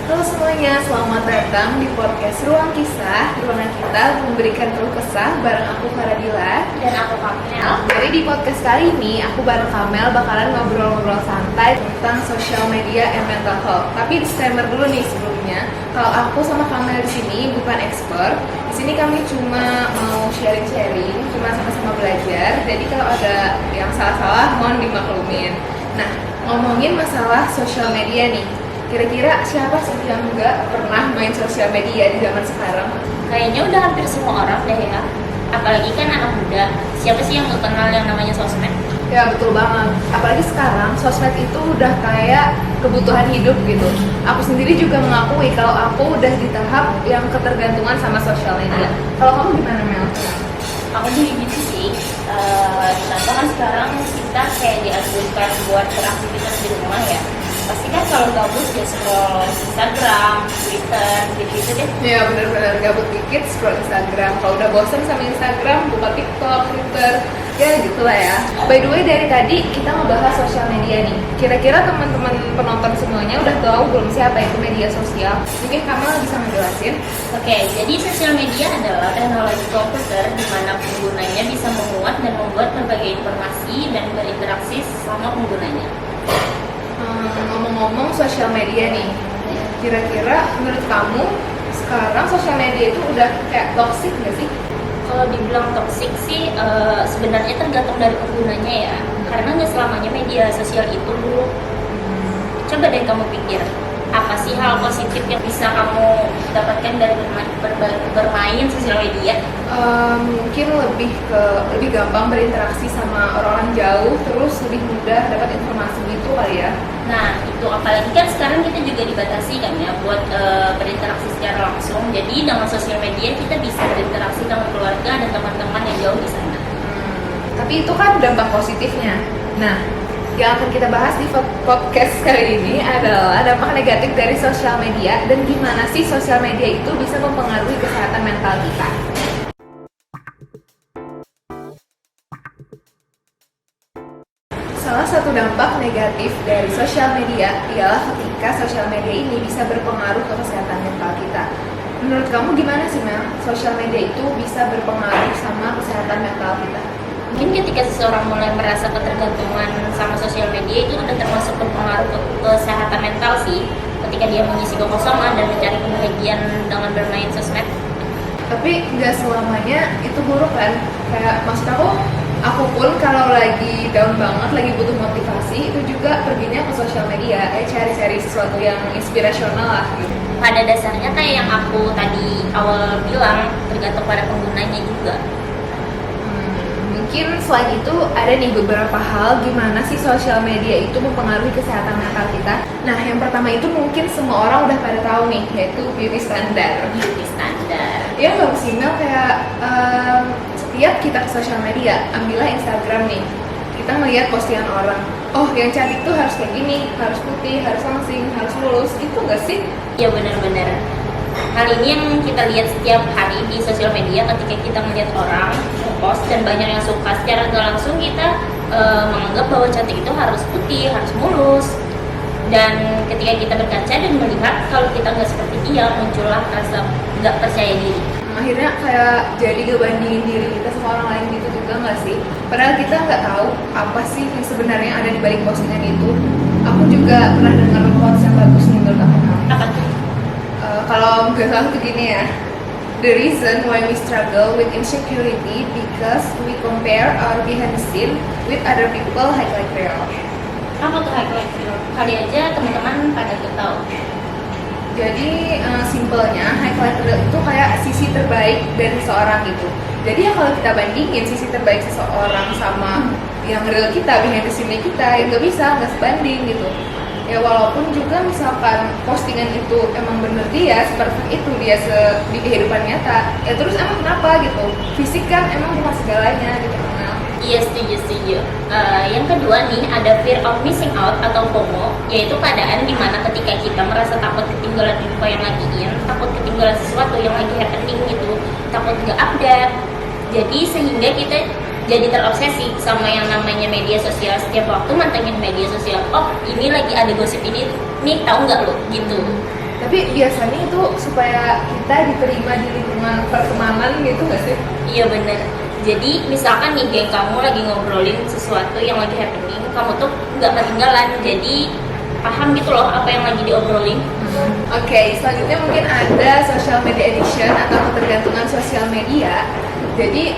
Halo semuanya, selamat datang di podcast Ruang Kisah. Ruangan kita memberikan keluh kesah bareng aku Faradila Dan aku Kamel. Jadi di podcast kali ini aku bareng Kamel bakalan ngobrol-ngobrol santai tentang social media and mental health. Tapi disclaimer dulu nih sebelumnya, kalau aku sama Kamel di sini bukan expert. Di sini kami cuma mau sharing-sharing, cuma sama-sama belajar. Jadi kalau ada yang salah-salah mohon dimaklumin. Nah, ngomongin masalah social media nih. Kira-kira siapa sih yang nggak pernah main sosial media di zaman sekarang? Kayaknya udah hampir semua orang deh ya. Apalagi kan anak muda. Siapa sih yang gak kenal yang namanya sosmed? Ya betul banget. Apalagi sekarang sosmed itu udah kayak kebutuhan hidup gitu. Aku sendiri juga mengakui kalau aku udah di tahap yang ketergantungan sama sosial media. Kalau kamu gimana Mel? Aku juga gitu sih. Contoh kan sekarang kita kayak dianjurkan buat beraktivitas di rumah ya. Pasti kan kalau gabut ya scroll Instagram, Twitter, gitu-gitu deh. Ya benar-benar gabut dikit scroll Instagram. Kalau udah bosen sama Instagram, buka TikTok, Twitter, ya gitulah ya. By the way dari tadi kita ngebahas sosial media nih. Kira-kira teman-teman penonton semuanya udah tahu belum sih apa itu media sosial? Mungkin Kamal bisa ngejelasin. Oke, jadi sosial media adalah teknologi komputer di mana penggunanya bisa memuat dan membuat berbagai informasi dan berinteraksi sama penggunanya. Ngomong-ngomong sosial media nih, kira-kira menurut kamu sekarang sosial media itu udah kayak toxic nggak sih? Kalau dibilang toksik sih sebenarnya tergantung dari penggunanya ya. Karena nggak selamanya media sosial itu buruk. Coba deh kamu pikir, apa sih hal positif yang bisa kamu dapatkan dari bermain sosial media? Mungkin lebih gampang berinteraksi sama orang-orang jauh, terus lebih mudah dapat informasi gitu kali ya. Nah itu apalagi kan sekarang kita juga dibatasi kan ya buat berinteraksi secara langsung. Jadi dengan sosial media kita bisa berinteraksi dengan keluarga dan teman-teman yang jauh di sana. Tapi itu kan dampak positifnya. Nah, yang akan kita bahas di podcast kali ini adalah dampak negatif dari sosial media dan gimana sih sosial media itu bisa mempengaruhi kesehatan mental kita. Salah satu dampak negatif dari sosial media ialah ketika sosial media ini bisa berpengaruh ke kesehatan mental kita. Menurut kamu gimana sih Mel? Sosial media itu bisa berpengaruh sama kesehatan mental kita? Mungkin ketika seseorang mulai merasa ketergantungan sama sosial media itu udah termasuk berpengaruh ke kesehatan mental sih. Ketika dia mengisi kekosongan dan mencari kebahagiaan dengan bermain sosmed. Tapi nggak selamanya itu buruk kan? Kayak maksud aku pun kalau lagi down banget, lagi butuh motivasi, itu juga perginya ke sosial media, cari-cari sesuatu yang inspirasional lah gitu. Pada dasarnya kayak yang aku tadi awal bilang, tergantung pada penggunanya juga. Mungkin selain itu ada nih beberapa hal gimana sih sosial media itu mempengaruhi kesehatan mental kita. Nah yang pertama itu mungkin semua orang udah pada tahu nih, yaitu beauty standar. Beauty standar. Ya nggak sih Mel, kayak setiap kita ke sosial media, ambillah Instagram nih, kita melihat postingan orang, oh yang cantik tuh harus kayak gini, harus putih, harus langsing, harus mulus, itu nggak sih? Ya benar-benar. Hal ini yang kita lihat setiap hari di sosial media ketika kita melihat orang post dan banyak yang suka, secara nggak langsung kita menganggap bahwa cantik itu harus putih, harus mulus. Dan ketika kita berkaca dan melihat kalau kita nggak seperti dia, muncullah rasa nggak percaya diri. Akhirnya kayak jadi ngebandingin diri kita sama orang lain gitu juga nggak sih? Padahal kita nggak tahu apa sih yang sebenarnya ada di balik postingan itu. Aku juga pernah dengar quotes yang bagus nih menurut aku. Apa tuh? Kalau nggak salah tuh gini ya, the reason why we struggle with insecurity because we compare our behind the scene with other people highlight reel. Apa tuh highlight reel? Kali aja teman-teman pada tahu. Jadi simpelnya highlight reel itu kayak sisi terbaik dari seseorang gitu. Jadi ya kalau kita bandingin sisi terbaik seseorang sama yang real kita, behind the scene kita, ya nggak sebanding gitu. Ya walaupun juga misalkan postingan itu emang bener dia seperti itu dia di kehidupan nyata, ya terus emang kenapa gitu? Fisik kan emang bukan segalanya gitu. Iya setuju. Yang kedua nih ada fear of missing out atau FOMO, yaitu keadaan dimana ketika kita merasa takut ketinggalan info yang lagi takut ketinggalan sesuatu yang lagi happening gitu, takut nggak update. Jadi sehingga kita jadi terobsesi sama yang namanya media sosial. Setiap waktu mantengin media sosial, oh ini lagi ada gosip ini nih, tahu nggak lo gitu. Tapi biasanya itu supaya kita diterima di lingkungan pertemanan gitu nggak sih? Iya bener. Jadi misalkan nih geng kamu lagi ngobrolin sesuatu yang lagi happening, kamu tuh nggak ketinggalan. Jadi paham gitu loh apa yang lagi diobrolin. Oke, selanjutnya mungkin ada social media addiction atau ketergantungan sosial media. Jadi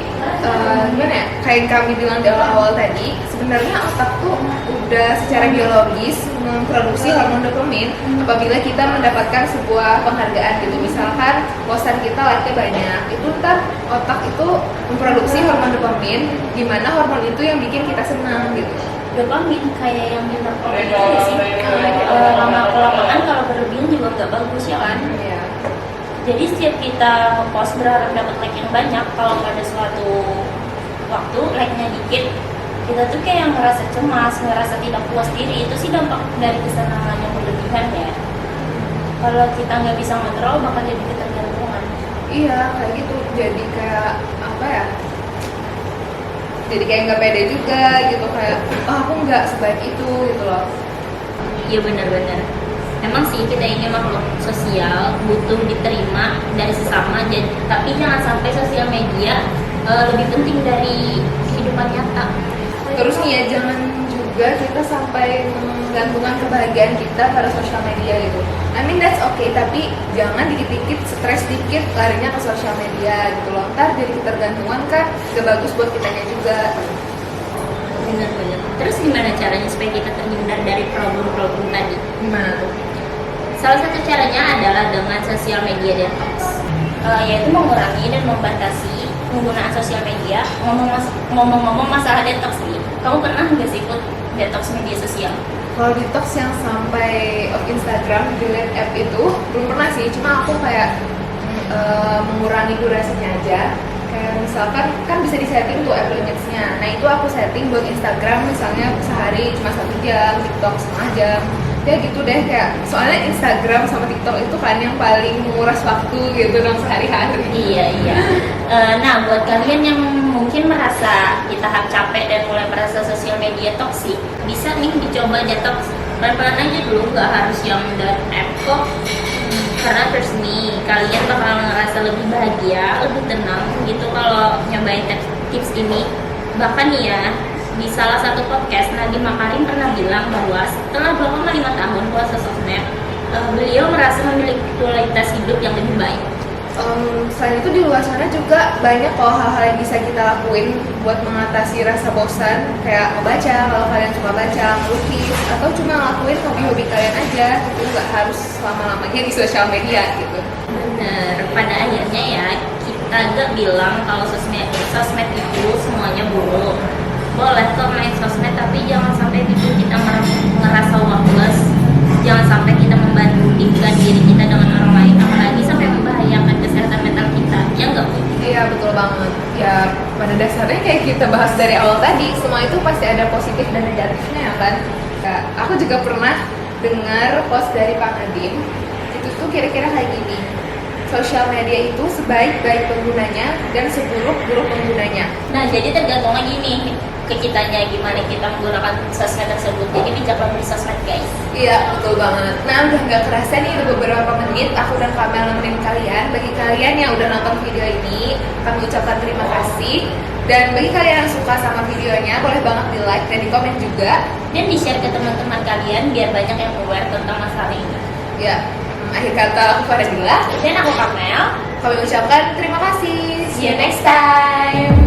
gimana ya? Kayak kami bilang di awal-awal tadi, sebenarnya otak tuh udah secara biologis memproduksi hormon dopamin apabila kita mendapatkan sebuah penghargaan gitu. Misalkan posan kita like-nya banyak, itu ntar otak itu memproduksi hormon dopamin, di mana hormon itu yang bikin kita senang gitu. Dopamin kayak yang kita kopi itu ya sih. Lama-kelamaan kalau berlebihan juga nggak bagus ya kan. Iya. Jadi setiap kita nge-post berharap dapat like yang banyak, kalau pada suatu waktu like-nya dikit, kita tuh kayak yang ngerasa cemas, ngerasa tidak puas diri. Itu sih dampak dari kesenangan yang berlebihan ya. Kalau kita nggak bisa ngontrol, bakal jadi ketergantungan. Iya, kayak gitu. Jadi kayak apa ya? Jadi kayak nggak pede juga gitu, kayak aku nggak sebaik itu gitu loh. Iya benar-benar. Emang sih kita ini makhluk sosial, butuh diterima dari sesama. Tapi jangan sampai sosial media lebih penting dari kehidupan nyata. Terus nih ya, jangan juga kita sampai menggantungkan kebahagiaan kita pada sosial media gitu. I mean that's okay, tapi jangan dikit-dikit stres dikit larinya ke sosial media gitu loh. Ntar jadi ketergantungan kan gak bagus buat kitanya juga. Benar-benar. Terus gimana caranya supaya kita terhindar dari problem-problem tadi? Gimana tuh? Salah satu caranya adalah dengan sosial media detox, yaitu mengurangi dan membatasi penggunaan sosial media. Ngomong-ngomong masalah detox nih, kamu pernah nggak sih ikut detox media sosial? Kalau detox yang sampai off Instagram, delete app itu belum pernah sih, cuma aku kayak mengurangi durasinya aja. Kayak misalkan kan bisa disetting tuh app limitsnya. Nah itu aku setting buat Instagram misalnya sehari cuma 1 jam, TikTok setengah jam. Ya gitu deh, kayak soalnya Instagram sama TikTok itu kan yang paling menguras waktu gitu dalam sehari-hari. Iya. Nah buat kalian yang mungkin merasa di tahap capek dan mulai merasa sosial media toksik, bisa nih dicoba detox pelan-pelan aja dulu, nggak harus yang dari app kok. Karena terus nih kalian bakal ngerasa lebih bahagia, lebih tenang gitu kalau nyobain tips ini. Bahkan nih ya, di salah satu podcast Nadiem Makarim pernah bilang bahwa setelah 2,5 tahun puasa sosmed, beliau merasa memiliki kualitas hidup yang lebih baik. Selain itu di luar sana juga banyak kok hal-hal yang bisa kita lakuin buat mengatasi rasa bosan, kayak membaca kalau kalian suka baca, melukis, atau cuma ngelakuin hobi-hobi kalian aja gitu, nggak harus selama-lamanya di sosial media gitu. Bener, pada akhirnya ya kita gak bilang kalau sosmed itu semuanya buruk. Boleh kok main sosmed, tapi jangan sampai bikin kita ngerasa worthless. Jangan sampai kita membandingkan diri kita dengan orang lain, apalagi sampai membahayakan kesehatan mental kita. Ya enggak? Iya betul banget. Ya pada dasarnya kayak kita bahas dari awal tadi, semua itu pasti ada positif dan negatifnya ya kan. Ya, aku juga pernah dengar post dari Pak Nadiem, itu tuh kira-kira kayak gini. Sosial media itu sebaik-baik penggunanya dan seburuk-buruk penggunanya. Nah, jadi tergantung lagi nih ke kitanya gimana kita menggunakan sosmed tersebut. Jadi bijaklah beli sosmed guys. Iya betul banget. Nah udah nggak kerasa nih, udah beberapa menit aku dan Kamel nemenin kalian. Bagi kalian yang udah nonton video ini, kami ucapkan terima kasih. Dan bagi kalian yang suka sama videonya, boleh banget di like dan di komen juga. Dan di share ke teman-teman kalian biar banyak yang aware tentang masalah ini. Ya, akhir kata aku Faradila Dan aku Kamel. Kami ucapkan terima kasih. See you next time.